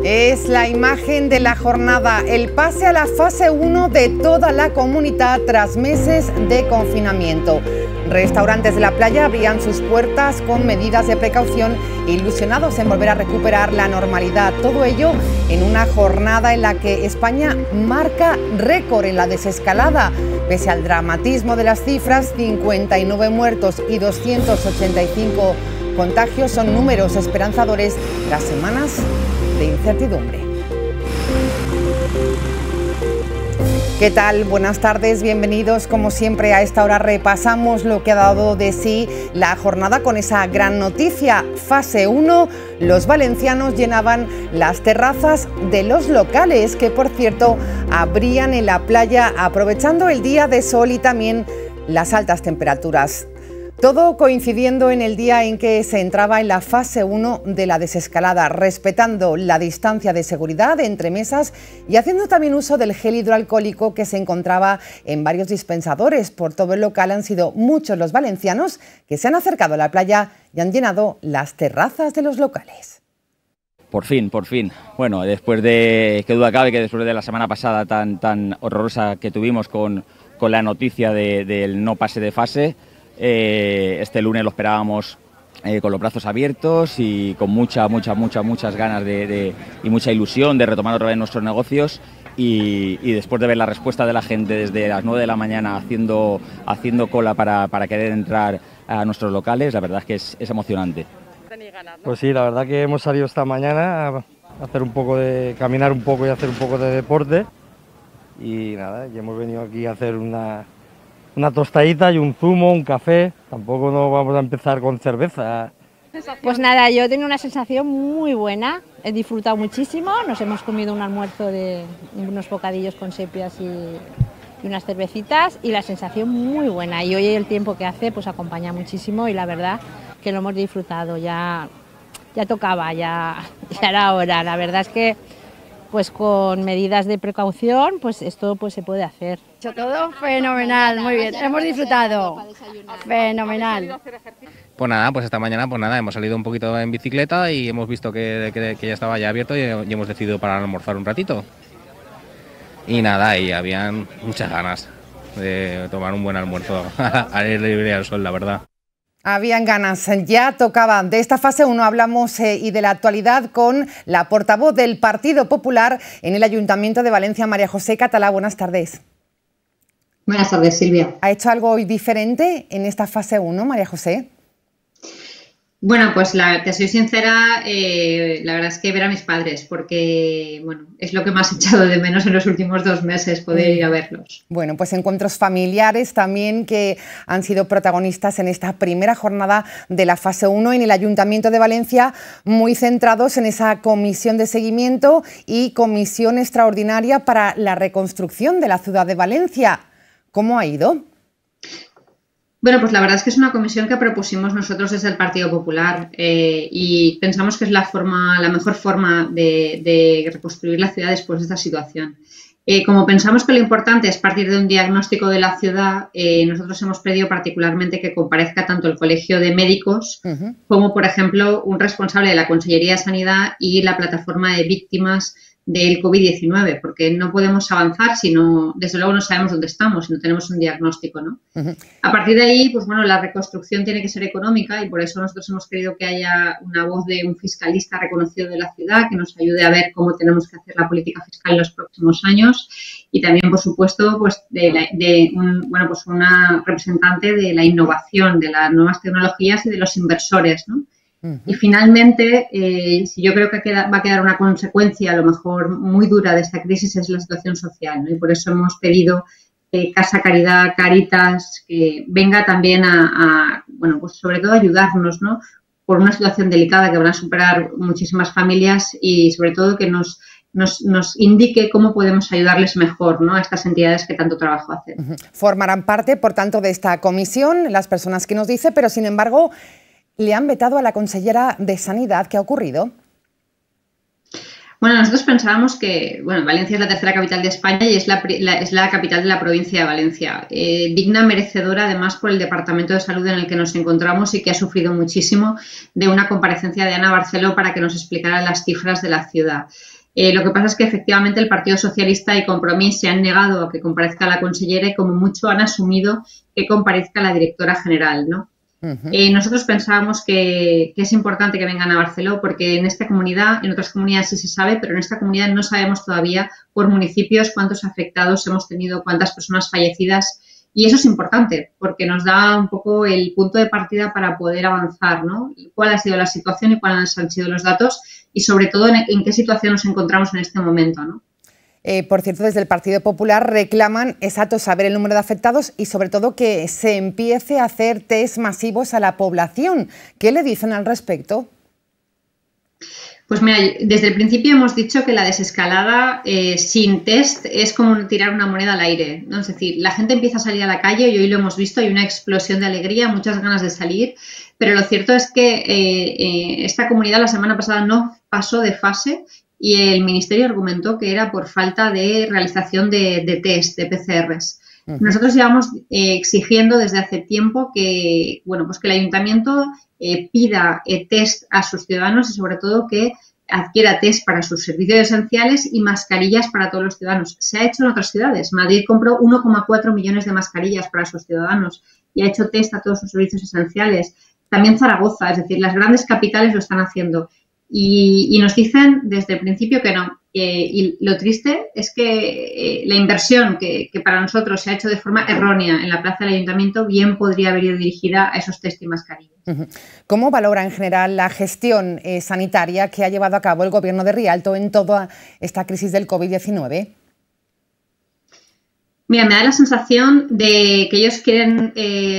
Es la imagen de la jornada, el pase a la fase 1 de toda la comunidad tras meses de confinamiento. Restaurantes de la playa abrían sus puertas con medidas de precaución, ilusionados en volver a recuperar la normalidad. Todo ello en una jornada en la que España marca récord en la desescalada. Pese al dramatismo de las cifras, 59 muertos y 285 contagios son números esperanzadores tras semanas de incertidumbre. ¿Qué tal? Buenas tardes, bienvenidos. Como siempre, a esta hora repasamos lo que ha dado de sí la jornada con esa gran noticia. Fase 1, los valencianos llenaban las terrazas de los locales que, por cierto, abrían en la playa aprovechando el día de sol y también las altas temperaturas. Todo coincidiendo en el día en que se entraba en la fase 1 de la desescalada, respetando la distancia de seguridad entre mesas y haciendo también uso del gel hidroalcohólico que se encontraba en varios dispensadores. Por todo el local han sido muchos los valencianos que se han acercado a la playa y han llenado las terrazas de los locales. Por fin. Bueno, después de, qué duda cabe que después de la semana pasada tan horrorosa que tuvimos con la noticia del no pase de fase, este lunes lo esperábamos con los brazos abiertos y con muchas ganas y mucha ilusión de retomar otra vez nuestros negocios y después de ver la respuesta de la gente desde las 9 de la mañana haciendo cola para querer entrar a nuestros locales, la verdad es que es emocionante. Pues sí, la verdad que hemos salido esta mañana a hacer caminar un poco y hacer un poco de deporte y nada, y hemos venido aquí a hacer una tostadita y un zumo, un café. Tampoco no vamos a empezar con cerveza. Pues nada, yo tengo una sensación muy buena, he disfrutado muchísimo, nos hemos comido un almuerzo de unos bocadillos con sepias y unas cervecitas y la sensación muy buena. Y hoy el tiempo que hace pues acompaña muchísimo y la verdad que lo hemos disfrutado, ya tocaba, ya era hora. La verdad es que pues con medidas de precaución, pues esto pues se puede hacer. Todo fenomenal, muy bien, hemos disfrutado, fenomenal. Pues nada, pues esta mañana hemos salido un poquito en bicicleta y hemos visto que ya estaba ya abierto y hemos decidido parar a almorzar un ratito. Y nada, y habían muchas ganas de tomar un buen almuerzo al aire libre y al sol, la verdad. Habían ganas, ya tocaba. De esta fase 1 hablamos y de la actualidad con la portavoz del Partido Popular en el Ayuntamiento de Valencia, María José Catalá. Buenas tardes. Buenas tardes, Silvia. ¿Ha hecho algo diferente en esta fase 1, María José? Bueno, pues te soy sincera, la verdad es que ver a mis padres, porque bueno, es lo que más he echado de menos en los últimos 2 meses, poder ir a verlos. Bueno, pues encuentros familiares también que han sido protagonistas en esta primera jornada de la fase 1 en el Ayuntamiento de Valencia, muy centrados en esa comisión de seguimiento y comisión extraordinaria para la reconstrucción de la ciudad de Valencia. ¿Cómo ha ido? Bueno, pues la verdad es que es una comisión que propusimos nosotros desde el Partido Popular y pensamos que es la mejor forma de reconstruir la ciudad después de esta situación. Como pensamos que lo importante es partir de un diagnóstico de la ciudad, nosotros hemos pedido particularmente que comparezca tanto el Colegio de Médicos como, por ejemplo, un responsable de la Consellería de Sanidad y la plataforma de víctimas del COVID-19, porque no podemos avanzar si no, desde luego no sabemos dónde estamos, si no tenemos un diagnóstico, ¿no? A partir de ahí, pues bueno, la reconstrucción tiene que ser económica y por eso nosotros hemos querido que haya una voz de un fiscalista reconocido de la ciudad que nos ayude a ver cómo tenemos que hacer la política fiscal en los próximos años y también, por supuesto, pues una representante de la innovación, de las nuevas tecnologías y de los inversores, ¿no? Y finalmente, yo creo que va a quedar una consecuencia a lo mejor muy dura de esta crisis es la situación social, ¿no? Y por eso hemos pedido que Casa Caridad, Cáritas, que venga también bueno, pues sobre todo ayudarnos, ¿no? Por una situación delicada que van a superar muchísimas familias y sobre todo que nos indique cómo podemos ayudarles mejor, ¿no? A estas entidades que tanto trabajo hacen. Formarán parte, por tanto, de esta comisión las personas que nos dice, pero sin embargo le han vetado a la consellera de Sanidad. ¿Qué ha ocurrido? Bueno, nosotros pensábamos que, bueno, Valencia es la tercera capital de España y es la capital de la provincia de Valencia. Digna, merecedora, además, por el Departamento de Salud en el que nos encontramos y que ha sufrido muchísimo de una comparecencia de Ana Barceló para que nos explicara las cifras de la ciudad. Lo que pasa es que, efectivamente, el Partido Socialista y Compromís se han negado a que comparezca la consellera y, como mucho, han asumido que comparezca la directora general, ¿no? Nosotros pensábamos que es importante que vengan a Barceló porque en esta comunidad, en otras comunidades sí se sabe, pero en esta comunidad no sabemos todavía por municipios cuántos afectados hemos tenido, cuántas personas fallecidas, y eso es importante porque nos da un poco el punto de partida para poder avanzar, ¿no? Cuál ha sido la situación y cuáles han sido los datos y sobre todo en qué situación nos encontramos en este momento, ¿no? Por cierto, desde el Partido Popular reclaman, exacto, saber el número de afectados y sobre todo que se empiece a hacer test masivos a la población. ¿Qué le dicen al respecto? Pues mira, desde el principio hemos dicho que la desescalada sin test es como tirar una moneda al aire, ¿no? Es decir, la gente empieza a salir a la calle y hoy lo hemos visto, hay una explosión de alegría, muchas ganas de salir, pero lo cierto es que esta comunidad la semana pasada no pasó de fase y el Ministerio argumentó que era por falta de realización de test, de PCRs. Nosotros llevamos exigiendo desde hace tiempo que, bueno, pues que el Ayuntamiento pida test a sus ciudadanos y sobre todo que adquiera test para sus servicios esenciales y mascarillas para todos los ciudadanos. Se ha hecho en otras ciudades. Madrid compró 1,4 millones de mascarillas para sus ciudadanos y ha hecho test a todos sus servicios esenciales. También Zaragoza, es decir, las grandes capitales lo están haciendo. Y nos dicen desde el principio que no. Y lo triste es que la inversión que para nosotros se ha hecho de forma errónea en la plaza del Ayuntamiento bien podría haber ido dirigida a esos test y mascarillas. ¿Cómo valora en general la gestión sanitaria que ha llevado a cabo el Gobierno de Rialto en toda esta crisis del COVID-19? Mira, me da la sensación de que ellos quieren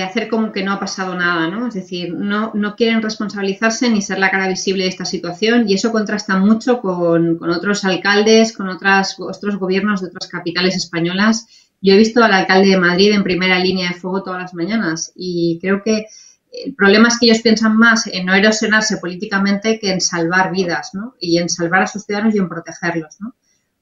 hacer como que no ha pasado nada, ¿no? Es decir, no quieren responsabilizarse ni ser la cara visible de esta situación y eso contrasta mucho con otros alcaldes, con otros gobiernos de otras capitales españolas. Yo he visto al alcalde de Madrid en primera línea de fuego todas las mañanas y creo que el problema es que ellos piensan más en no erosionarse políticamente que en salvar vidas, ¿no? Y en salvar a sus ciudadanos y en protegerlos, ¿no?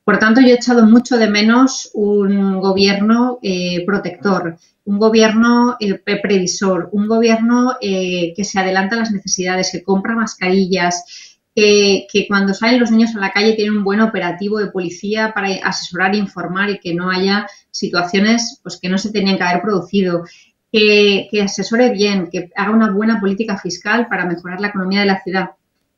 Por tanto, yo he echado mucho de menos un gobierno protector, un gobierno previsor, un gobierno que se adelanta a las necesidades, que compra mascarillas, que cuando salen los niños a la calle tienen un buen operativo de policía para asesorar e informar y que no haya situaciones pues, que no se tenían que haber producido, que asesore bien, que haga una buena política fiscal para mejorar la economía de la ciudad.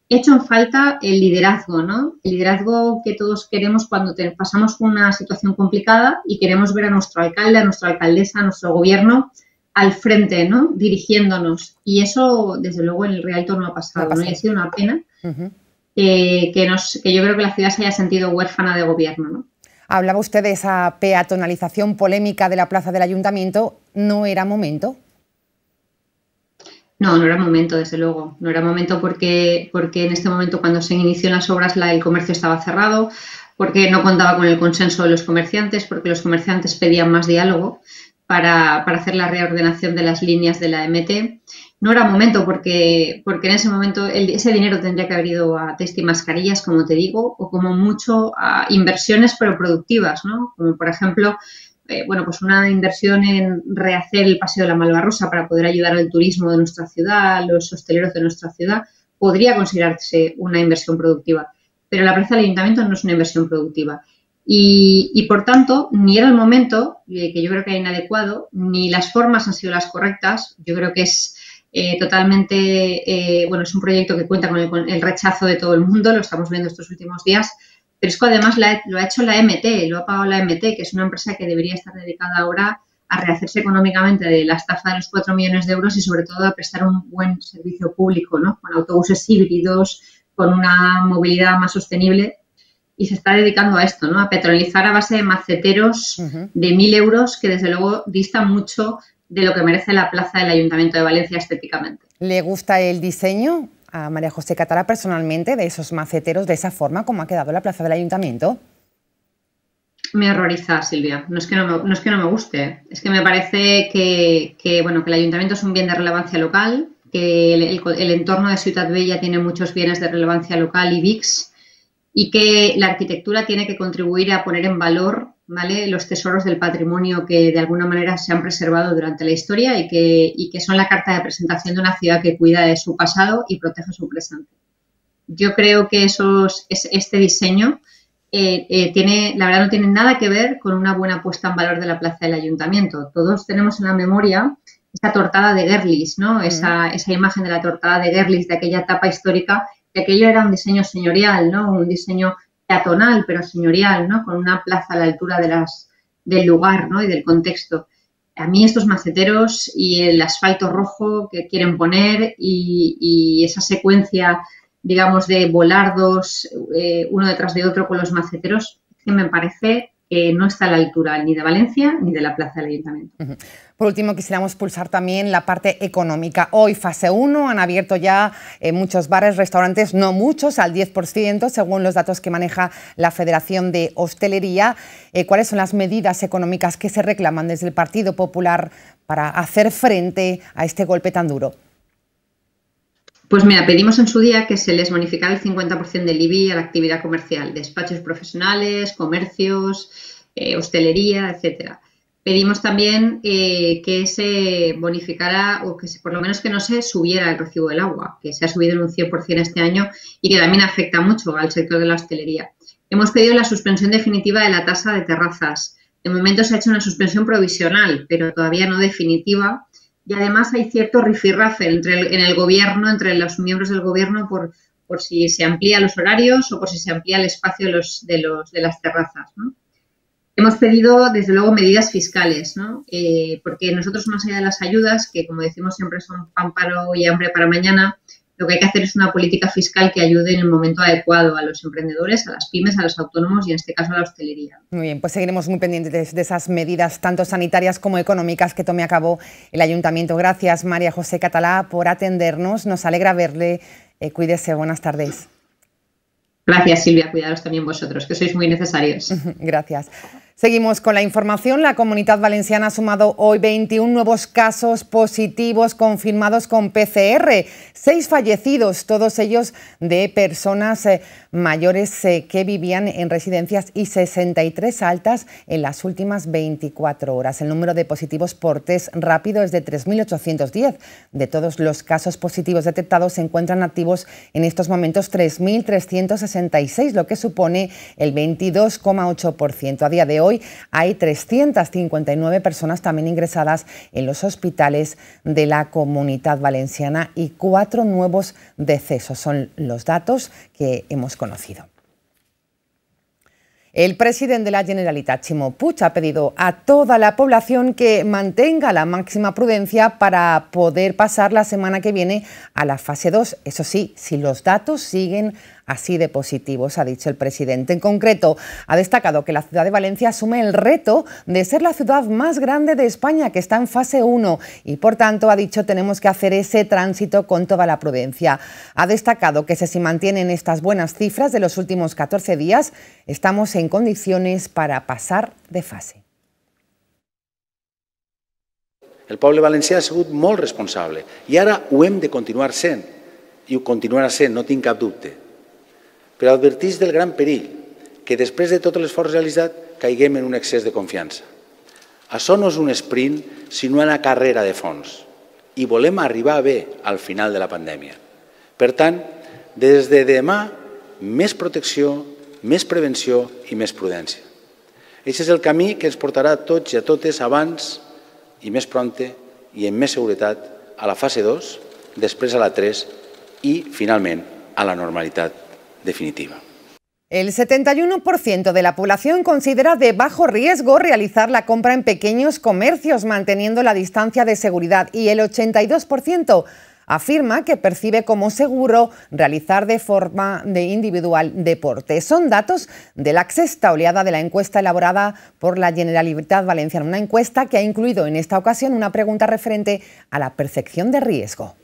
He hecho en falta el liderazgo, ¿no? El liderazgo que todos queremos cuando pasamos por una situación complicada y queremos ver a nuestro alcalde, a nuestra alcaldesa, a nuestro gobierno al frente, ¿no? Dirigiéndonos. Y eso, desde luego, en el Rialto no ha pasado, ¿no? Y ha sido una pena que yo creo que la ciudad se haya sentido huérfana de gobierno, ¿no? Hablaba usted de esa peatonalización polémica de la plaza del Ayuntamiento. ¿No era momento? No era momento, desde luego. No era momento porque en este momento, cuando se inició las obras, el comercio estaba cerrado, porque no contaba con el consenso de los comerciantes, porque los comerciantes pedían más diálogo para hacer la reordenación de las líneas de la MT. No era momento porque en ese momento ese dinero tendría que haber ido a test y mascarillas, como te digo, o como mucho a inversiones pero productivas, ¿no? Como por ejemplo, pues una inversión en rehacer el Paseo de la Malvarrosa para poder ayudar al turismo de nuestra ciudad, a los hosteleros de nuestra ciudad, podría considerarse una inversión productiva. Pero la plaza del Ayuntamiento no es una inversión productiva. Y por tanto, ni era el momento, que yo creo que era inadecuado, ni las formas han sido las correctas. Yo creo que es totalmente, es un proyecto que cuenta con el rechazo de todo el mundo, lo estamos viendo estos últimos días, pero es que además lo ha hecho la MT, lo ha pagado la MT, que es una empresa que debería estar dedicada ahora a rehacerse económicamente de la estafa de los 4 millones de euros y sobre todo a prestar un buen servicio público, ¿no? Con autobuses híbridos, con una movilidad más sostenible. Y se está dedicando a esto, ¿no? A petrolizar a base de maceteros de 1.000 euros que desde luego dista mucho de lo que merece la plaza del Ayuntamiento de Valencia estéticamente. ¿Le gusta el diseño a María José Catala personalmente de esos maceteros, de esa forma como ha quedado la plaza del Ayuntamiento? Me horroriza, Silvia. No es que no me guste. Es que me parece que el Ayuntamiento es un bien de relevancia local, que el entorno de Ciutat Vella tiene muchos bienes de relevancia local y VICs, y que la arquitectura tiene que contribuir a poner en valor, ¿vale?, los tesoros del patrimonio que de alguna manera se han preservado durante la historia y que son la carta de presentación de una ciudad que cuida de su pasado y protege su presente. Yo creo que este diseño la verdad no tiene nada que ver con una buena puesta en valor de la plaza del Ayuntamiento. Todos tenemos en la memoria esa tortada de Görlitz, ¿no? Esa imagen de la tortada de Görlitz, de aquella etapa histórica, que aquello era un diseño señorial, ¿no? Un diseño peatonal, pero señorial, ¿no? Con una plaza a la altura del lugar, ¿no?, y del contexto. A mí estos maceteros y el asfalto rojo que quieren poner y esa secuencia, digamos, de volardos uno detrás de otro con los maceteros, que me parece que no está a la altura ni de Valencia ni de la plaza del Ayuntamiento. Por último, quisiéramos pulsar también la parte económica. Hoy, fase 1, han abierto ya muchos bares, restaurantes, no muchos, al 10%, según los datos que maneja la Federación de Hostelería. ¿Cuáles son las medidas económicas que se reclaman desde el Partido Popular para hacer frente a este golpe tan duro? Pues mira, pedimos en su día que se les bonificara el 50% del IBI a la actividad comercial, despachos profesionales, comercios, hostelería, etcétera. Pedimos también que se bonificara o que por lo menos que no se subiera el recibo del agua, que se ha subido en un 100% este año y que también afecta mucho al sector de la hostelería. Hemos pedido la suspensión definitiva de la tasa de terrazas. De momento se ha hecho una suspensión provisional, pero todavía no definitiva. Y además hay cierto rifirrafe en el gobierno, entre los miembros del gobierno, por si se amplía los horarios o por si se amplía el espacio de las terrazas, ¿no? Hemos pedido, desde luego, medidas fiscales, ¿no? Porque nosotros, más allá de las ayudas, que como decimos siempre son pan para hoy y hambre para mañana, lo que hay que hacer es una política fiscal que ayude en el momento adecuado a los emprendedores, a las pymes, a los autónomos y en este caso a la hostelería. Muy bien, pues seguiremos muy pendientes de esas medidas tanto sanitarias como económicas que tome a cabo el Ayuntamiento. Gracias, María José Catalá, por atendernos. Nos alegra verle. Cuídese. Buenas tardes. Gracias, Silvia. Cuidaros también vosotros, que sois muy necesarios. Gracias. Seguimos con la información. La Comunidad Valenciana ha sumado hoy 21 nuevos casos positivos confirmados con PCR. 6 fallecidos, todos ellos de personas mayores que vivían en residencias y 63 altas en las últimas 24 horas. El número de positivos por test rápido es de 3.810. De todos los casos positivos detectados se encuentran activos en estos momentos 3.366, lo que supone el 22,8%. A día de hoy hay 359 personas también ingresadas en los hospitales de la Comunidad Valenciana y 4 nuevos decesos. Son los datos que hemos conocido. El presidente de la Generalitat, Ximo Puig, ha pedido a toda la población que mantenga la máxima prudencia para poder pasar la semana que viene a la fase 2. Eso sí, si los datos siguen así de positivos, ha dicho el presidente. En concreto, ha destacado que la ciudad de Valencia asume el reto de ser la ciudad más grande de España, que está en fase 1, y por tanto, ha dicho, tenemos que hacer ese tránsito con toda la prudencia. Ha destacado que si mantienen estas buenas cifras de los últimos 14 días, estamos en condiciones para pasar de fase. El poble valencià ha sigut molt responsable i ara ho hem de continuar sent, i ho continuarà sent, no tinc cap dubte. Però advertís del gran perill que després de tot l'esforç realitzat caiguem en un excés de confiança. Això no és un sprint, sinó una carrera de fons i volem arribar bé al final de la pandèmia. Per tant, des de demà, més protecció, més prevenció i més prudència. Aquest és el camí que ens portarà a tots i a totes abans i més prompte i amb més seguretat a la fase 2, després a la 3 i, finalment, a la normalitat definitiva. El 71% de la población considera de bajo riesgo realizar la compra en pequeños comercios manteniendo la distancia de seguridad y el 82% afirma que percibe como seguro realizar de forma individual deporte. Son datos de la sexta oleada de la encuesta elaborada por la Generalitat Valenciana, una encuesta que ha incluido en esta ocasión una pregunta referente a la percepción de riesgo.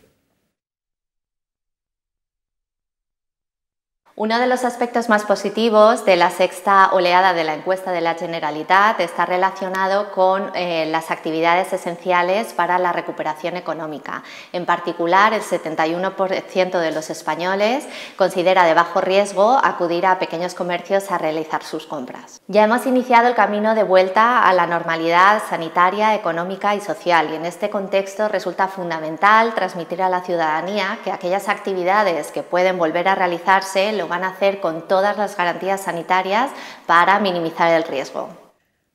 Uno de los aspectos más positivos de la sexta oleada de la encuesta de la Generalitat está relacionado con las actividades esenciales para la recuperación económica. En particular, el 71% de los españoles considera de bajo riesgo acudir a pequeños comercios a realizar sus compras. Ya hemos iniciado el camino de vuelta a la normalidad sanitaria, económica y social, y en este contexto resulta fundamental transmitir a la ciudadanía que aquellas actividades que pueden volver a realizarse lo van a hacer con todas las garantías sanitarias para minimizar el riesgo.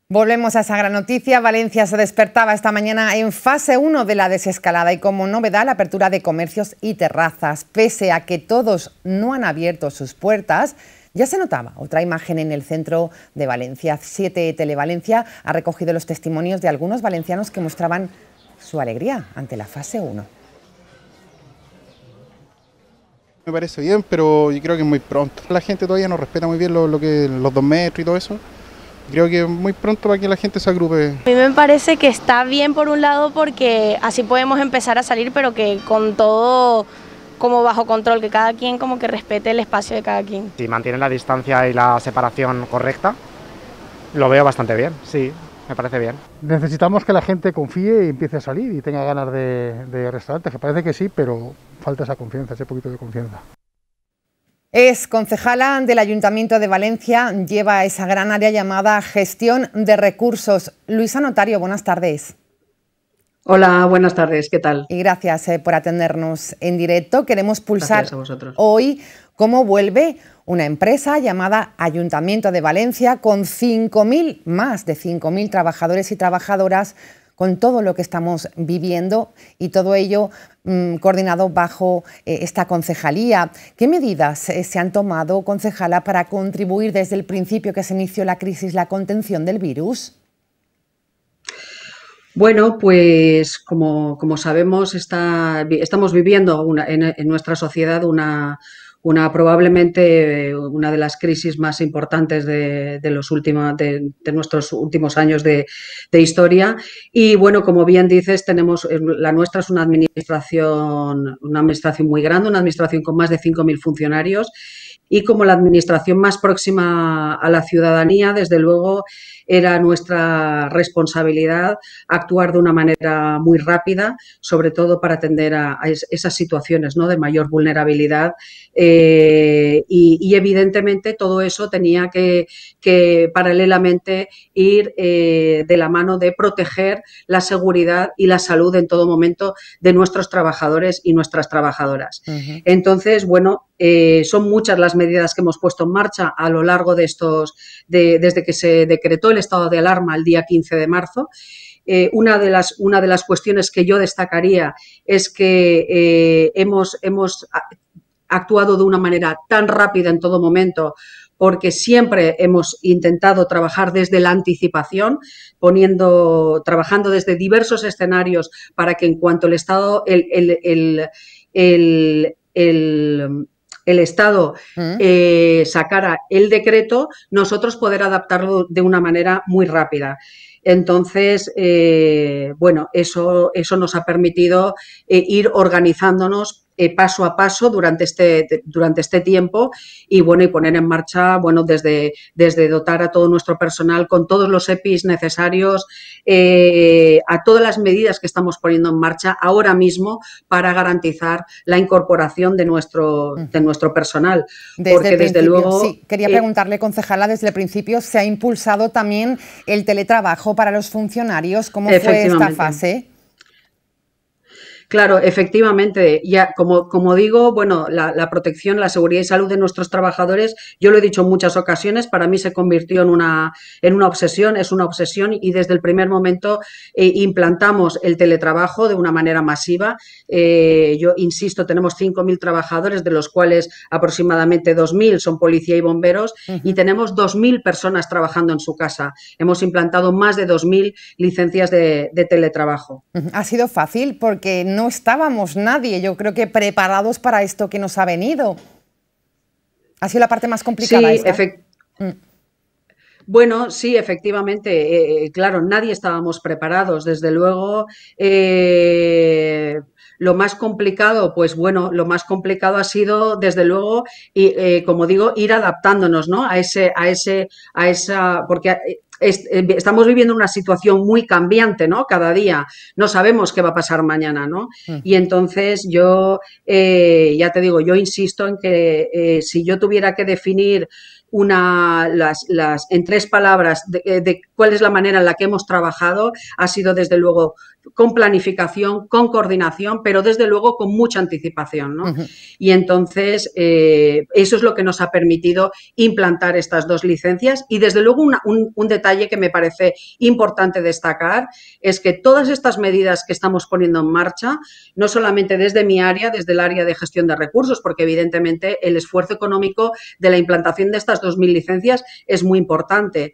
Volvemos a esa gran noticia. Valencia se despertaba esta mañana en fase 1 de la desescalada y como novedad la apertura de comercios y terrazas. Pese a que todos no han abierto sus puertas, ya se notaba otra imagen en el centro de Valencia. 7 Televalencia ha recogido los testimonios de algunos valencianos que mostraban su alegría ante la fase 1. Me parece bien, pero yo creo que es muy pronto. La gente todavía no respeta muy bien los 2 metros y todo eso. Creo que es muy pronto para que la gente se agrupe. A mí me parece que está bien por un lado porque así podemos empezar a salir, pero que con todo como bajo control, que cada quien como que respete el espacio de cada quien. Si mantienen la distancia y la separación correcta, lo veo bastante bien, sí. Me parece bien. Necesitamos que la gente confíe y empiece a salir y tenga ganas de restaurantes, que parece que sí, pero falta esa confianza, ese poquito de confianza. Es concejala del Ayuntamiento de Valencia, lleva esa gran área llamada Gestión de Recursos. Luisa Notario, buenas tardes. Hola, buenas tardes, ¿qué tal? Y gracias por atendernos en directo. Queremos pulsar hoy cómo vuelve una empresa llamada Ayuntamiento de Valencia con más de 5.000 trabajadores y trabajadoras, con todo lo que estamos viviendo y todo ello coordinado bajo esta concejalía. ¿Qué medidas se han tomado, concejala, para contribuir desde el principio que se inició la crisis, la contención del virus? Bueno, pues como sabemos, estamos viviendo en nuestra sociedad probablemente una de las crisis más importantes de nuestros últimos años de historia. Y bueno, como bien dices, la nuestra es una administración muy grande, una administración con más de 5.000 funcionarios, y como la administración más próxima a la ciudadanía, desde luego era nuestra responsabilidad actuar de una manera muy rápida, sobre todo para atender a esas situaciones, ¿no?, de mayor vulnerabilidad, y evidentemente todo eso tenía que paralelamente ir de la mano de proteger la seguridad y la salud en todo momento de nuestros trabajadores y nuestras trabajadoras. Entonces, bueno, son muchas las medidas que hemos puesto en marcha a lo largo de desde que se decretó el estado de alarma el día 15 de marzo. Una de las cuestiones que yo destacaría es que hemos actuado de una manera tan rápida en todo momento, porque siempre hemos intentado trabajar desde la anticipación, trabajando desde diversos escenarios para que en cuanto el Estado el Estado sacara el decreto, nosotros poder adaptarlo de una manera muy rápida. Entonces, bueno, eso nos ha permitido ir organizándonos paso a paso durante este tiempo y bueno, y poner en marcha, bueno, desde dotar a todo nuestro personal con todos los EPIs necesarios, a todas las medidas que estamos poniendo en marcha ahora mismo para garantizar la incorporación de nuestro personal. Porque desde luego... Sí, quería preguntarle, concejala, desde el principio se ha impulsado también el teletrabajo para los funcionarios. ¿Cómo fue esta fase? Claro, efectivamente, ya como digo, bueno, la protección, la seguridad y salud de nuestros trabajadores, yo lo he dicho en muchas ocasiones, para mí se convirtió en una obsesión, es una obsesión, y desde el primer momento implantamos el teletrabajo de una manera masiva. Yo insisto, tenemos 5.000 trabajadores, de los cuales aproximadamente 2.000 son policía y bomberos, y tenemos 2.000 personas trabajando en su casa. Hemos implantado más de 2.000 licencias de teletrabajo. Ha sido fácil porque no estábamos nadie, yo creo que preparados para esto que nos ha venido. ¿Ha sido la parte más complicada? Sí, Bueno, sí, efectivamente, claro, nadie estábamos preparados, desde luego. Lo más complicado, pues bueno, lo más complicado ha sido, desde luego, y, como digo, ir adaptándonos, ¿no? a esa, porque estamos viviendo una situación muy cambiante, ¿no? Cada día no sabemos qué va a pasar mañana, ¿no? Y entonces yo, ya te digo, yo insisto en que si yo tuviera que definir en 3 palabras de cuál es la manera en la que hemos trabajado, ha sido desde luego con planificación, con coordinación, pero desde luego con mucha anticipación, ¿no? Y entonces eso es lo que nos ha permitido implantar estas 2 licencias. Y desde luego un detalle que me parece importante destacar es que todas estas medidas que estamos poniendo en marcha, no solamente desde mi área, desde el área de gestión de recursos, porque evidentemente el esfuerzo económico de la implantación de estas 2000 licencias es muy importante.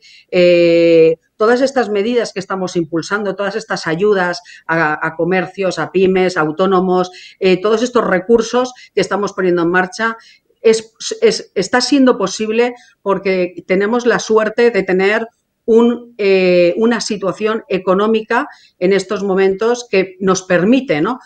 Todas estas medidas que estamos impulsando, todas estas ayudas a comercios, a pymes, a autónomos, todos estos recursos que estamos poniendo en marcha, está siendo posible porque tenemos la suerte de tener una situación económica en estos momentos que nos permite, ¿no?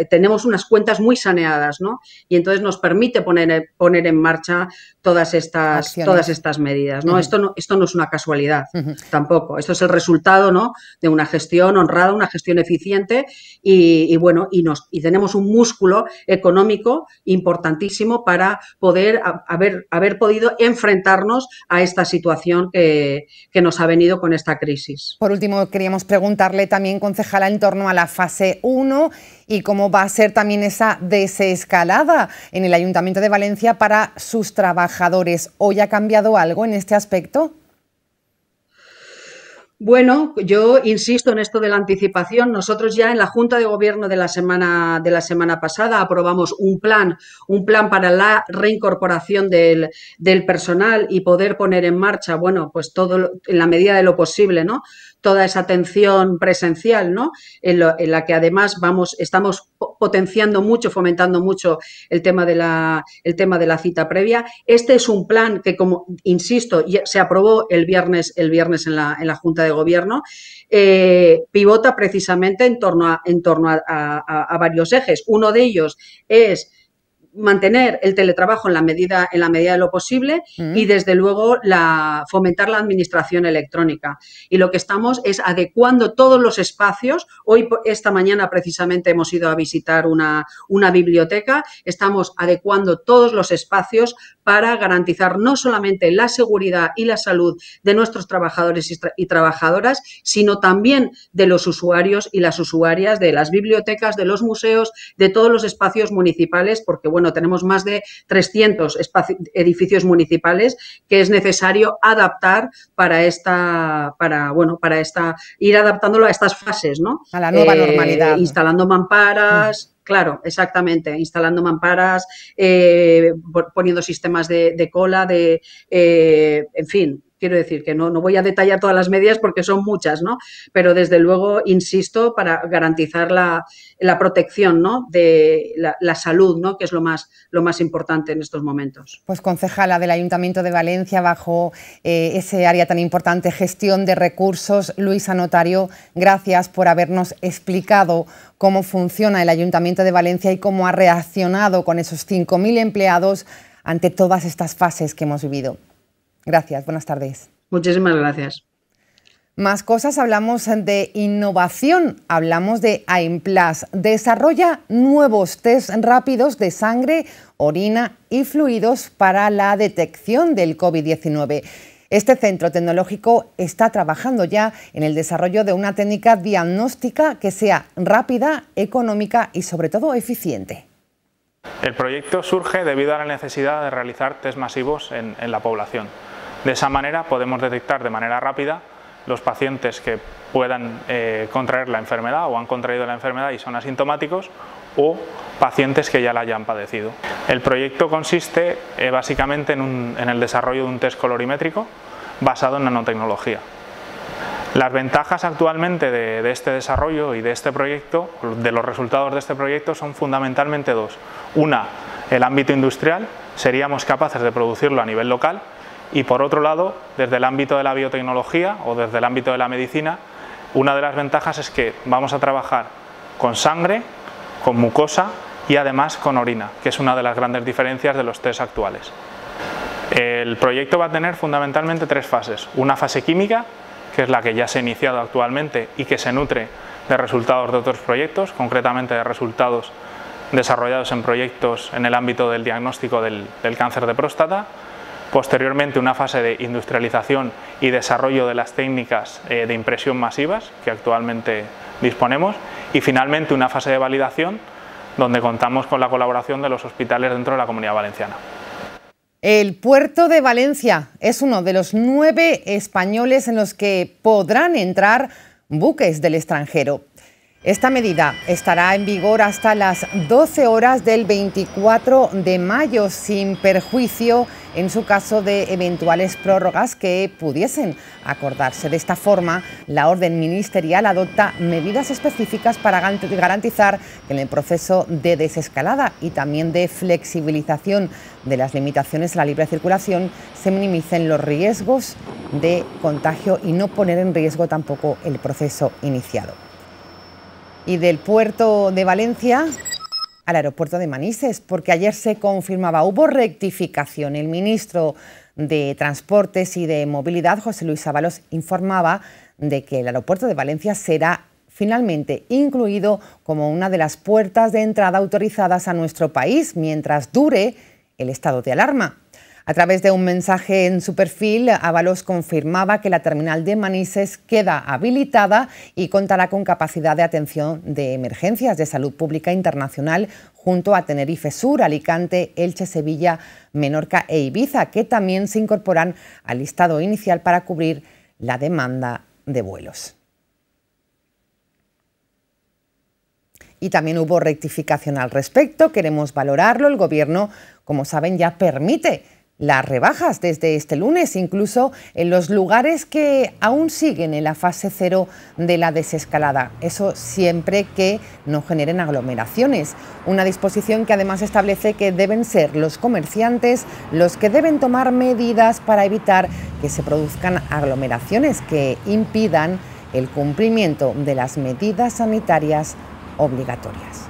Tenemos unas cuentas muy saneadas, ¿no? Y entonces nos permite poner en marcha todas estas medidas, ¿no? Esto no es una casualidad, tampoco. Esto es el resultado, ¿no? De una gestión honrada, una gestión eficiente y bueno, y tenemos un músculo económico importantísimo para poder haber podido enfrentarnos a esta situación que nos ha venido con esta crisis. Por último, queríamos preguntarle también, concejala, en torno a la fase 1 y cómo va a ser también esa desescalada en el Ayuntamiento de Valencia para sus trabajadores. ¿Hoy ha cambiado algo en este aspecto? Bueno, yo insisto en esto de la anticipación. Nosotros ya en la Junta de Gobierno de la semana pasada aprobamos un plan para la reincorporación del personal y poder poner en marcha, bueno, pues todo en la medida de lo posible, ¿no? Toda esa atención presencial, ¿no? En la que además estamos potenciando mucho, fomentando mucho el tema de la cita previa. Este es un plan que, como insisto, se aprobó el viernes en la Junta de Gobierno, pivota precisamente en torno a varios ejes. Uno de ellos es mantener el teletrabajo en la medida de lo posible y desde luego fomentar la administración electrónica. Y lo que estamos es adecuando todos los espacios. Esta mañana precisamente hemos ido a visitar una biblioteca. Estamos adecuando todos los espacios para garantizar no solamente la seguridad y la salud de nuestros trabajadores y trabajadoras, sino también de los usuarios y las usuarias de las bibliotecas, de los museos, de todos los espacios municipales, porque bueno, tenemos más de 300 edificios municipales que es necesario adaptar ir adaptándolo a estas fases, ¿no? A la nueva normalidad. Instalando mamparas. Claro, exactamente, instalando mamparas, poniendo sistemas de cola, en fin. Quiero decir que no voy a detallar todas las medidas porque son muchas, ¿no? Pero desde luego, insisto, para garantizar la protección, ¿no? De la salud, ¿no? Que es lo más importante en estos momentos. Pues concejala del Ayuntamiento de Valencia, bajo ese área tan importante, gestión de recursos, Luisa Notario, gracias por habernos explicado cómo funciona el Ayuntamiento de Valencia y cómo ha reaccionado con esos 5.000 empleados ante todas estas fases que hemos vivido. Gracias, buenas tardes. Muchísimas gracias. Más cosas, hablamos de innovación, hablamos de AIMPLAS. Desarrolla nuevos test rápidos de sangre, orina y fluidos para la detección del COVID-19. Este centro tecnológico está trabajando ya en el desarrollo de una técnica diagnóstica que sea rápida, económica y sobre todo eficiente. El proyecto surge debido a la necesidad de realizar test masivos en la población. De esa manera podemos detectar de manera rápida los pacientes que puedan contraer la enfermedad o han contraído la enfermedad y son asintomáticos, o pacientes que ya la hayan padecido. El proyecto consiste básicamente en el desarrollo de un test colorimétrico basado en nanotecnología. Las ventajas actualmente de este desarrollo y de este proyecto, de los resultados de este proyecto, son fundamentalmente 2. Una, el ámbito industrial, seríamos capaces de producirlo a nivel local, Y por otro lado, desde el ámbito de la biotecnología o desde el ámbito de la medicina, una de las ventajas es que vamos a trabajar con sangre, con mucosa y además con orina, que es una de las grandes diferencias de los test actuales. El proyecto va a tener fundamentalmente 3 fases. Una fase química, que es la que ya se ha iniciado actualmente y que se nutre de resultados de otros proyectos, concretamente de resultados desarrollados en proyectos en el ámbito del diagnóstico del cáncer de próstata. Posteriormente, una fase de industrialización y desarrollo de las técnicas de impresión masivas que actualmente disponemos. Y finalmente, una fase de validación donde contamos con la colaboración de los hospitales dentro de la Comunidad Valenciana. El puerto de Valencia es uno de los 9 españoles en los que podrán entrar buques del extranjero. Esta medida estará en vigor hasta las 12 horas del 24 de mayo, sin perjuicio, en su caso, de eventuales prórrogas que pudiesen acordarse. De esta forma, la orden ministerial adopta medidas específicas para garantizar que en el proceso de desescalada y también de flexibilización de las limitaciones a la libre circulación se minimicen los riesgos de contagio y no poner en riesgo tampoco el proceso iniciado. Y del puerto de Valencia al aeropuerto de Manises, porque ayer se confirmaba, hubo rectificación. El ministro de Transportes y de Movilidad, José Luis Ábalos, informaba de que el aeropuerto de Valencia será finalmente incluido como una de las puertas de entrada autorizadas a nuestro país mientras dure el estado de alarma. A través de un mensaje en su perfil, Ábalos confirmaba que la terminal de Manises queda habilitada y contará con capacidad de atención de emergencias de salud pública internacional junto a Tenerife Sur, Alicante, Elche, Sevilla, Menorca e Ibiza, que también se incorporan al listado inicial para cubrir la demanda de vuelos. Y también hubo rectificación al respecto, queremos valorarlo. El Gobierno, como saben, ya permite las rebajas desde este lunes, incluso en los lugares que aún siguen en la fase 0 de la desescalada. Eso siempre que no generen aglomeraciones. Una disposición que además establece que deben ser los comerciantes los que deben tomar medidas para evitar que se produzcan aglomeraciones que impidan el cumplimiento de las medidas sanitarias obligatorias.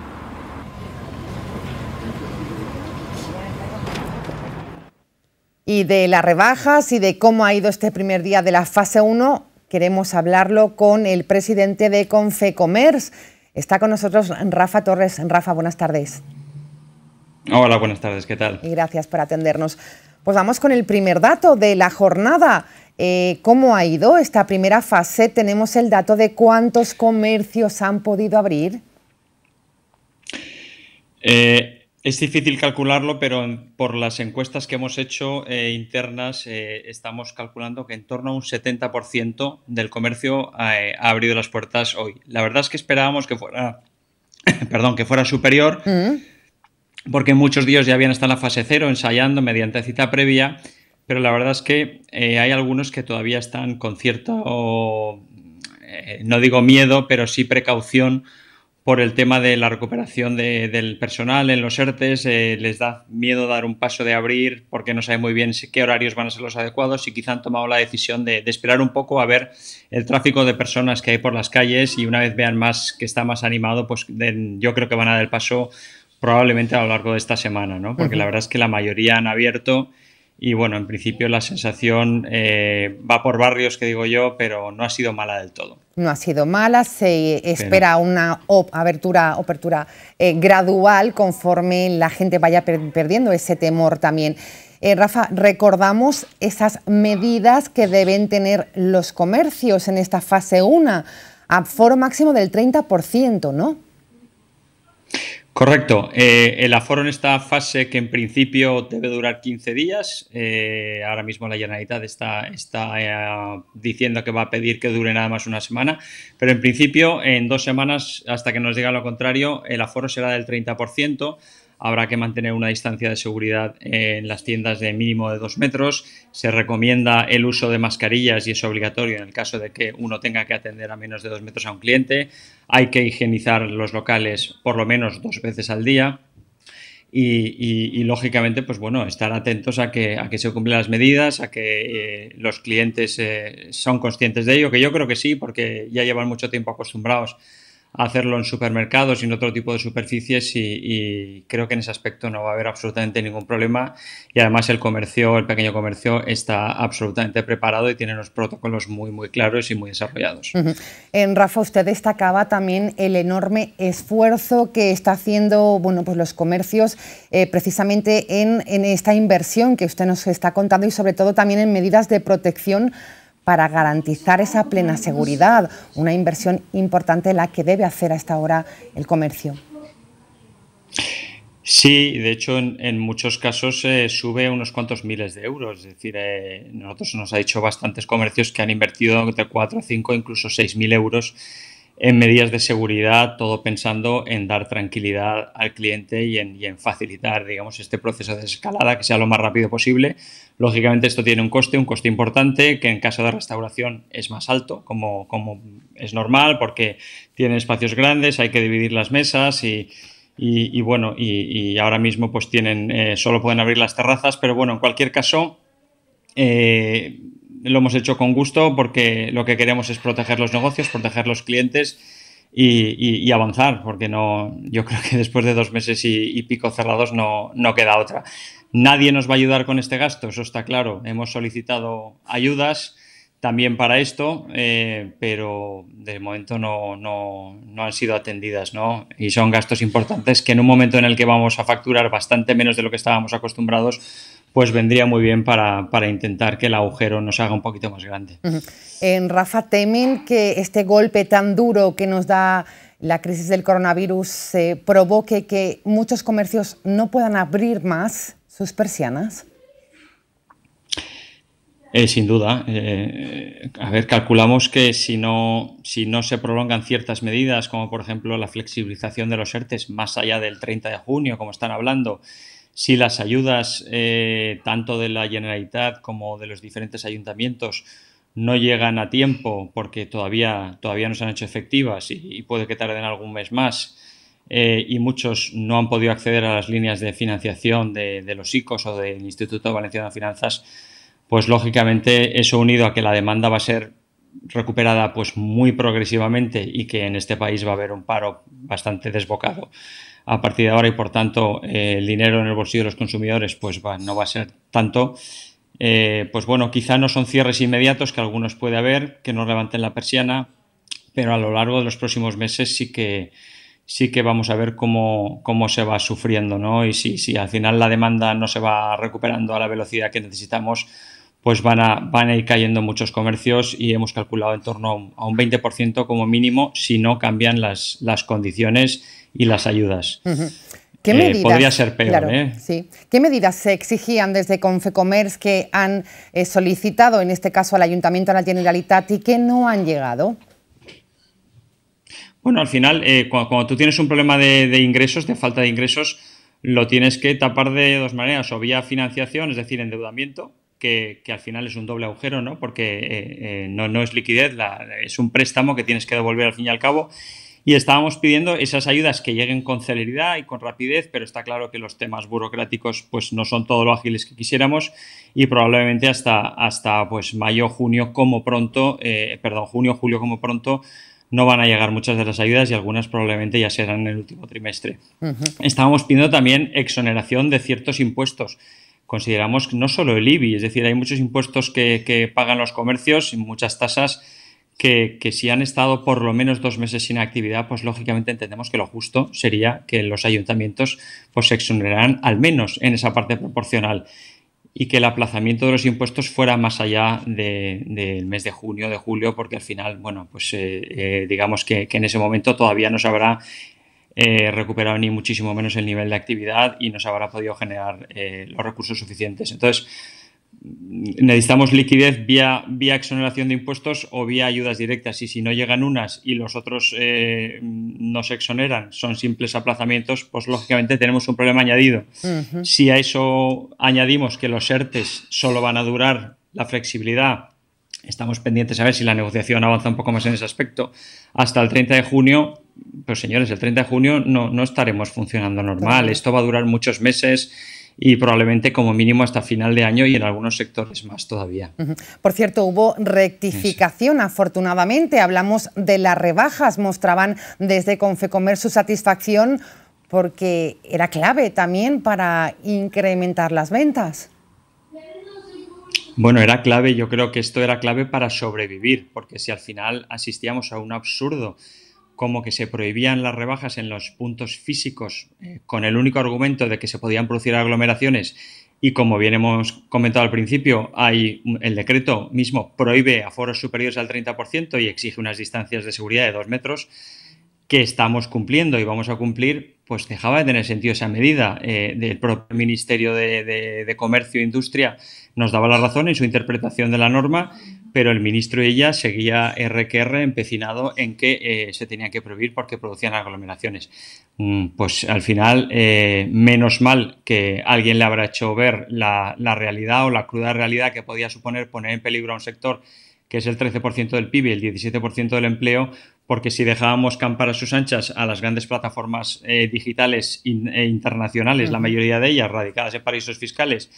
Y de las rebajas y de cómo ha ido este primer día de la fase 1, queremos hablarlo con el presidente de Confecommerce. Está con nosotros Rafa Torres. Rafa, buenas tardes. Hola, buenas tardes, ¿qué tal? Y gracias por atendernos. Pues vamos con el primer dato de la jornada. ¿Cómo ha ido esta primera fase? ¿Tenemos el dato de cuántos comercios han podido abrir? Es difícil calcularlo, pero por las encuestas que hemos hecho internas estamos calculando que en torno a un 70% del comercio ha abrido las puertas hoy. La verdad es que esperábamos que fuera, que fuera superior, porque muchos días ya habían estado en la fase 0 ensayando mediante cita previa, pero la verdad es que hay algunos que todavía están con cierto, no digo miedo, pero sí precaución por el tema de la recuperación del personal en los ERTES. Les da miedo dar un paso de abrir porque no saben muy bien qué horarios van a ser los adecuados y quizá han tomado la decisión de esperar un poco a ver el tráfico de personas que hay por las calles y una vez vean más que está más animado, pues yo creo que van a dar el paso probablemente a lo largo de esta semana, ¿no? Porque la verdad es que la mayoría han abierto. Y bueno, en principio la sensación va por barrios, que digo yo, pero no ha sido mala del todo. No ha sido mala, se espera una apertura gradual conforme la gente vaya perdiendo ese temor también. Rafa, recordamos esas medidas que deben tener los comercios en esta fase 1, aforo máximo del 30%, ¿no? Correcto. El aforo en esta fase, que en principio debe durar 15 días, ahora mismo la Generalitat está diciendo que va a pedir que dure nada más una semana, pero en principio en 2 semanas, hasta que nos diga lo contrario, el aforo será del 30%. Habrá que mantener una distancia de seguridad en las tiendas de mínimo de 2 metros. Se recomienda el uso de mascarillas y es obligatorio en el caso de que uno tenga que atender a menos de 2 metros a un cliente. Hay que higienizar los locales por lo menos 2 veces al día. y lógicamente, pues bueno, estar atentos a que se cumplan las medidas, a que los clientes son conscientes de ello, que yo creo que sí, porque ya llevan mucho tiempo acostumbrados a hacerlo en supermercados y en otro tipo de superficies y creo que en ese aspecto no va a haber absolutamente ningún problema y además el pequeño comercio está absolutamente preparado y tiene unos protocolos muy claros y muy desarrollados. Rafa, usted destacaba también el enorme esfuerzo que está haciendo pues los comercios precisamente en esta inversión que usted nos está contando y sobre todo también en medidas de protección para garantizar esa plena seguridad, una inversión importante la que debe hacer a esta hora el comercio. Sí, de hecho en muchos casos sube unos cuantos miles de euros, es decir, nosotros nos ha dicho bastantes comercios que han invertido entre 4, 5, incluso 6.000 euros en medidas de seguridad, todo pensando en dar tranquilidad al cliente y en facilitar, digamos, este proceso de desescalada que sea lo más rápido posible. Lógicamente esto tiene un coste importante, que en caso de restauración es más alto, como es normal, porque tienen espacios grandes, hay que dividir las mesas y bueno, y ahora mismo pues solo pueden abrir las terrazas, pero bueno, en cualquier caso lo hemos hecho con gusto porque lo que queremos es proteger los negocios, proteger los clientes y avanzar, porque yo creo que después de 2 meses y pico cerrados no queda otra. Nadie nos va a ayudar con este gasto, eso está claro. Hemos solicitado ayudas también para esto, pero de momento no han sido atendidas, ¿no? Y son gastos importantes que en un momento en el que vamos a facturar bastante menos de lo que estábamos acostumbrados, pues vendría muy bien para intentar que el agujero nos haga un poquito más grande. Rafa, ¿temen que este golpe tan duro que nos da la crisis del coronavirus provoque que muchos comercios no puedan abrir más sus persianas? Sin duda. A ver, calculamos que si no se prolongan ciertas medidas, como por ejemplo la flexibilización de los ERTEs más allá del 30 de junio, como están hablando, si las ayudas tanto de la Generalitat como de los diferentes ayuntamientos no llegan a tiempo porque todavía no se han hecho efectivas y puede que tarden algún mes más y muchos no han podido acceder a las líneas de financiación de los ICOs o del Instituto Valenciano de Finanzas, pues lógicamente eso unido a que la demanda va a ser recuperada pues muy progresivamente y que en este país va a haber un paro bastante desbocado a partir de ahora y por tanto el dinero en el bolsillo de los consumidores pues no va a ser tanto, pues bueno, quizá no son cierres inmediatos que algunos puede haber, que no levanten la persiana, pero a lo largo de los próximos meses sí que vamos a ver cómo se va sufriendo, ¿no? Y si al final la demanda no se va recuperando a la velocidad que necesitamos, pues van a ir cayendo muchos comercios y hemos calculado en torno a un 20% como mínimo si no cambian las condiciones y las ayudas. ¿Qué medidas, podría ser peor, claro, sí. ¿Qué medidas se exigían desde Confecomerç que han solicitado, en este caso al Ayuntamiento, a la Generalitat, y que no han llegado? Bueno, al final, cuando tú tienes un problema de ingresos, de falta de ingresos, lo tienes que tapar de 2 maneras, o vía financiación, es decir, endeudamiento, que al final es un doble agujero, ¿no? Porque no es liquidez, es un préstamo que tienes que devolver al fin y al cabo. Y estábamos pidiendo esas ayudas que lleguen con celeridad y con rapidez, pero está claro que los temas burocráticos pues no son todo lo ágiles que quisiéramos y probablemente hasta pues mayo, junio como pronto, junio, julio como pronto, no van a llegar muchas de las ayudas y algunas probablemente ya serán en el último trimestre. Estábamos pidiendo también exoneración de ciertos impuestos. Consideramos que no solo el IBI, es decir, hay muchos impuestos que pagan los comercios y muchas tasas que si han estado por lo menos 2 meses sin actividad, pues lógicamente entendemos que lo justo sería que los ayuntamientos pues se exoneraran al menos en esa parte proporcional y que el aplazamiento de los impuestos fuera más allá del mes de junio, de julio, porque al final, bueno, pues digamos que en ese momento todavía no se habrá recuperado ni muchísimo menos el nivel de actividad y no se habrá podido generar los recursos suficientes. Entonces, necesitamos liquidez vía exoneración de impuestos o vía ayudas directas y si no llegan unas y los otros no se exoneran, son simples aplazamientos, pues lógicamente tenemos un problema añadido. Si a eso añadimos que los ERTEs solo van a durar la flexibilidad Estamos pendientes a ver si la negociación avanza un poco más en ese aspecto. Hasta el 30 de junio, pues señores, el 30 de junio no estaremos funcionando normal. Esto va a durar muchos meses y probablemente como mínimo hasta final de año y en algunos sectores más todavía. Por cierto, hubo rectificación, afortunadamente. Hablamos de las rebajas. Mostraban desde Confecomer su satisfacción porque era clave también para incrementar las ventas. Bueno, era clave, yo creo que esto era clave para sobrevivir, porque si al final asistíamos a un absurdo como que se prohibían las rebajas en los puntos físicos con el único argumento de que se podían producir aglomeraciones y como bien hemos comentado al principio, el decreto mismo prohíbe aforos superiores al 30% y exige unas distancias de seguridad de 2 metros que estamos cumpliendo y vamos a cumplir, pues dejaba de tener sentido esa medida. Del propio Ministerio de Comercio e Industria nos daba la razón en su interpretación de la norma, pero el ministro y ella seguía R empecinado en que se tenía que prohibir porque producían aglomeraciones. Pues al final, menos mal que alguien le habrá hecho ver la realidad o la cruda realidad que podía suponer poner en peligro a un sector que es el 13% del PIB y el 17% del empleo, porque si dejábamos campar a sus anchas a las grandes plataformas digitales e internacionales, la mayoría de ellas radicadas en paraísos fiscales,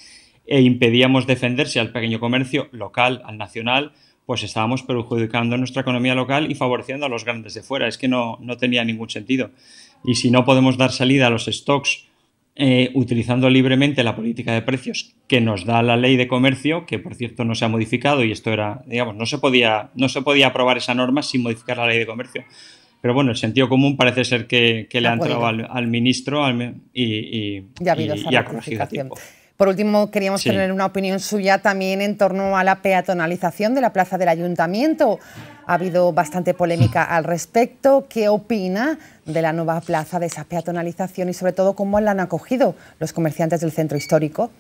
e impedíamos defenderse al pequeño comercio local, al nacional, pues estábamos perjudicando nuestra economía local y favoreciendo a los grandes de fuera. Es que no tenía ningún sentido. Y si no podemos dar salida a los stocks utilizando libremente la política de precios que nos da la ley de comercio, que por cierto no se ha modificado y esto era, digamos, no se podía aprobar esa norma sin modificar la ley de comercio. Pero bueno, el sentido común parece ser que le ha entrado al ministro y ha corregido a tiempo. Por último, queríamos tener una opinión suya también en torno a la peatonalización de la plaza del Ayuntamiento. Ha habido bastante polémica al respecto. ¿Qué opina de la nueva plaza, de esa peatonalización y sobre todo cómo la han acogido los comerciantes del centro histórico?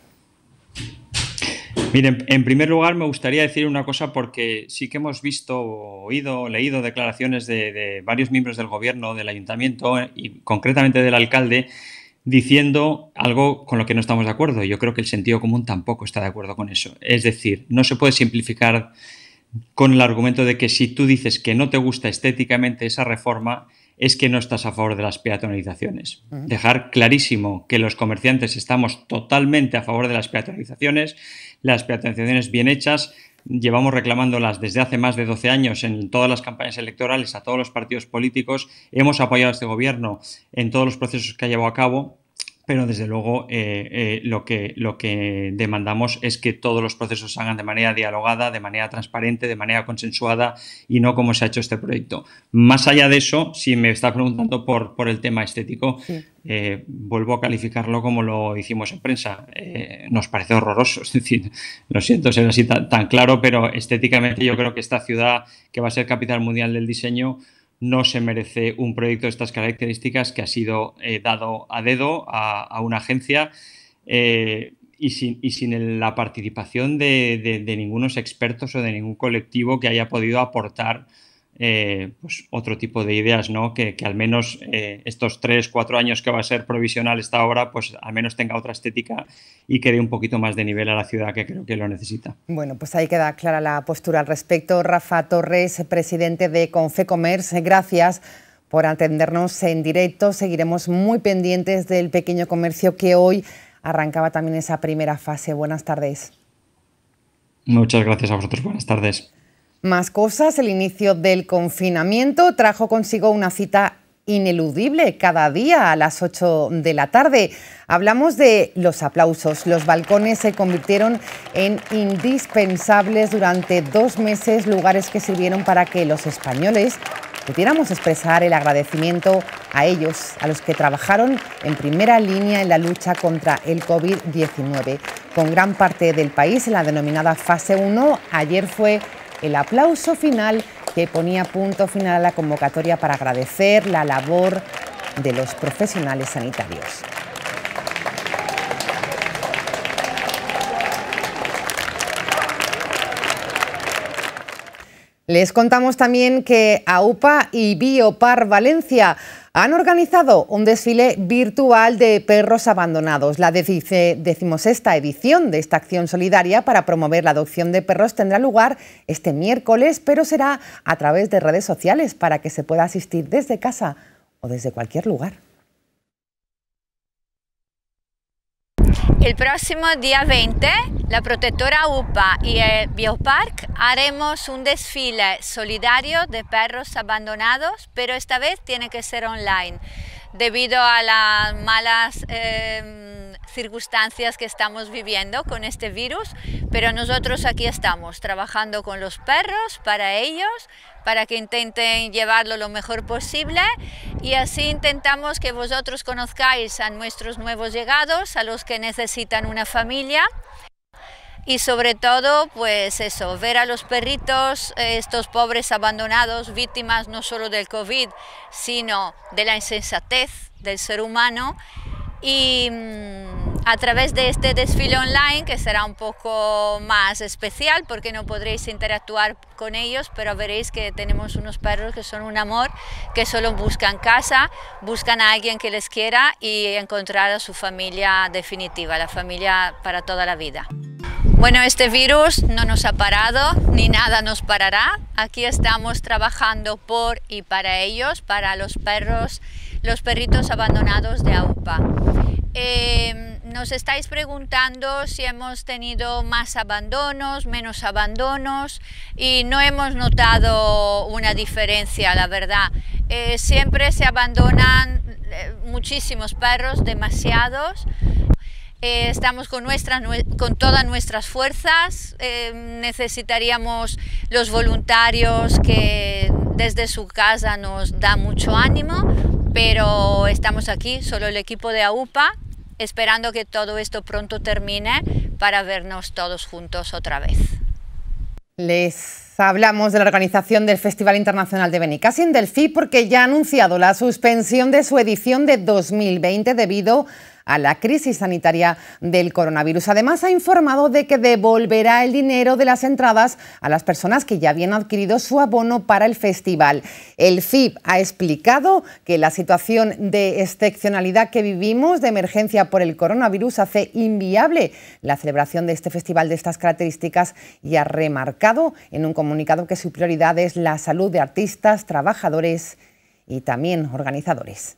Miren, en primer lugar me gustaría decir una cosa porque sí que hemos visto, oído, leído declaraciones de varios miembros del gobierno, del ayuntamiento y concretamente del alcalde diciendo algo con lo que no estamos de acuerdo. Yo creo que el sentido común tampoco está de acuerdo con eso. Es decir, no se puede simplificar con el argumento de que si tú dices que no te gusta estéticamente esa reforma, es que no estás a favor de las peatonalizaciones. Dejar clarísimo que los comerciantes estamos totalmente a favor de las peatonalizaciones bien hechas. Llevamos reclamándolas desde hace más de 12 años en todas las campañas electorales a todos los partidos políticos. Hemos apoyado a este gobierno en todos los procesos que ha llevado a cabo, pero desde luego lo que demandamos es que todos los procesos se hagan de manera dialogada, de manera transparente, de manera consensuada y no como se ha hecho este proyecto. Más allá de eso, si me está preguntando por el tema estético, vuelvo a calificarlo como lo hicimos en prensa. Nos parece horroroso, es decir, lo siento ser así tan claro, pero estéticamente yo creo que esta ciudad, que va a ser capital mundial del diseño, no se merece un proyecto de estas características que ha sido dado a dedo a una agencia y sin la participación de ningunos expertos o de ningún colectivo que haya podido aportar pues otro tipo de ideas, ¿no? Que al menos estos 3-4 años que va a ser provisional esta obra, pues al menos tenga otra estética y que dé un poquito más de nivel a la ciudad, que creo que lo necesita. Bueno, pues ahí queda clara la postura al respecto. Rafa Torres, presidente de Confecomerce, gracias por atendernos en directo. Seguiremos muy pendientes del pequeño comercio que hoy arrancaba también esa primera fase. Buenas tardes. Muchas gracias a vosotros. Buenas tardes. Más cosas. El inicio del confinamiento trajo consigo una cita ineludible cada día a las 8 de la tarde. Hablamos de los aplausos. Los balcones se convirtieron en indispensables durante 2 meses, lugares que sirvieron para que los españoles pudiéramos expresar el agradecimiento a ellos, a los que trabajaron en primera línea en la lucha contra el COVID-19. Con gran parte del país en la denominada fase 1, ayer fue el aplauso final que ponía punto final a la convocatoria para agradecer la labor de los profesionales sanitarios. Les contamos también que AUPA y Biopar Valencia Han organizado un desfile virtual de perros abandonados. La 16ª edición de esta acción solidaria para promover la adopción de perros tendrá lugar este miércoles, pero será a través de redes sociales para que se pueda asistir desde casa o desde cualquier lugar. El próximo día 20, la protectora UPA y el Biopark haremos un desfile solidario de perros abandonados, pero esta vez tiene que ser online, debido a las malas circunstancias que estamos viviendo con este virus, pero nosotros aquí estamos trabajando con los perros para ellos, para que intenten llevarlo lo mejor posible, y así intentamos que vosotros conozcáis a nuestros nuevos llegados, a los que necesitan una familia. Y sobre todo, pues eso, ver a los perritos, estos pobres abandonados, víctimas no solo del COVID, sino de la insensatez del ser humano. Y a través de este desfile online, que será un poco más especial porque no podréis interactuar con ellos, pero veréis que tenemos unos perros que son un amor, que solo buscan casa, buscan a alguien que les quiera y encontrar a su familia definitiva, la familia para toda la vida. Bueno, este virus no nos ha parado, ni nada nos parará. Aquí estamos trabajando por y para ellos, para los perros, los perritos abandonados de AUPA. Nos estáis preguntando si hemos tenido más abandonos, menos abandonos, y no hemos notado una diferencia, la verdad. Siempre se abandonan muchísimos perros, demasiados. Estamos con todas nuestras fuerzas, necesitaríamos los voluntarios que desde su casa nos da mucho ánimo, pero estamos aquí, solo el equipo de AUPA, esperando que todo esto pronto termine para vernos todos juntos otra vez. Les hablamos de la organización del Festival Internacional de Benicàssim del FIP porque ya ha anunciado la suspensión de su edición de 2020 debido a la crisis sanitaria del coronavirus. Además, ha informado de que devolverá el dinero de las entradas a las personas que ya habían adquirido su abono para el festival. El FIP ha explicado que la situación de excepcionalidad que vivimos, de emergencia por el coronavirus, hace inviable la celebración de este festival de estas características y ha remarcado en un comunicado que su prioridad es la salud de artistas, trabajadores y también organizadores.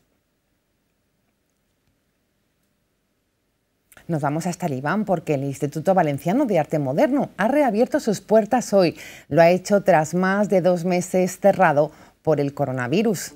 Nos vamos hasta Líban porque el Instituto Valenciano de Arte Moderno ha reabierto sus puertas hoy. Lo ha hecho tras más de 2 meses cerrado por el coronavirus,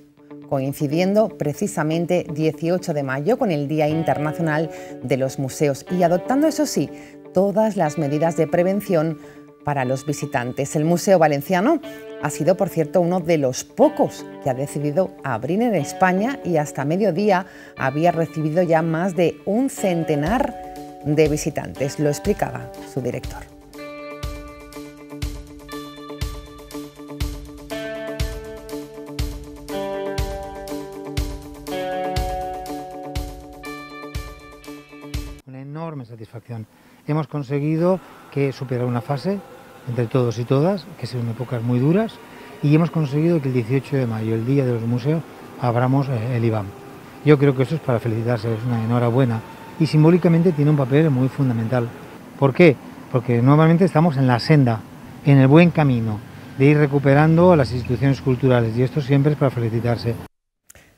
coincidiendo precisamente 18 de mayo con el Día Internacional de los Museos y adoptando, eso sí, todas las medidas de prevención para los visitantes. El Museo Valenciano ha sido, por cierto, uno de los pocos que ha decidido abrir en España y hasta mediodía había recibido ya más de un centenar de visitantes. Lo explicaba su director. Una enorme satisfacción. Hemos conseguido que superar una fase entre todos y todas, que son épocas muy duras, y hemos conseguido que el 18 de mayo, el Día de los Museos, abramos el IBAM. Yo creo que eso es para felicitarse, es una enhorabuena, y simbólicamente tiene un papel muy fundamental. ¿Por qué? Porque normalmente estamos en la senda, en el buen camino, de ir recuperando a las instituciones culturales, y esto siempre es para felicitarse.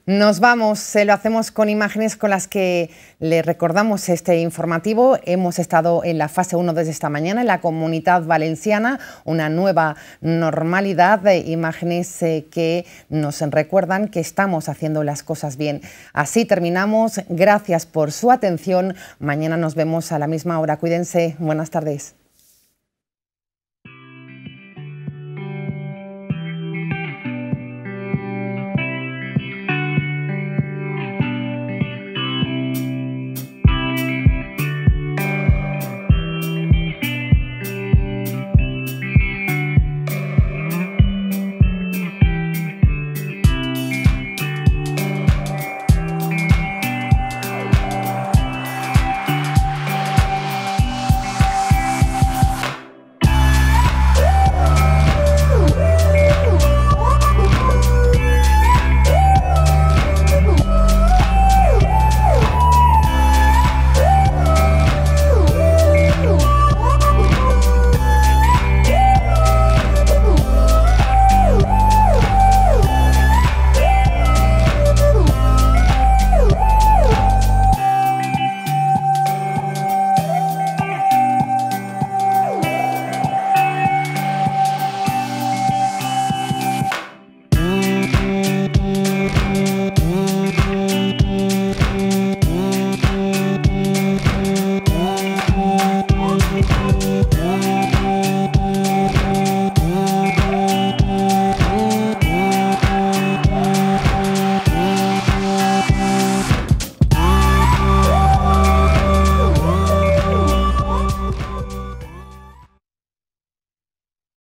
Nos vamos, lo hacemos con imágenes con las que le recordamos este informativo. Hemos estado en la fase 1 desde esta mañana en la Comunidad Valenciana, una nueva normalidad, de imágenes que nos recuerdan que estamos haciendo las cosas bien. Así terminamos, gracias por su atención. Mañana nos vemos a la misma hora, cuídense, buenas tardes.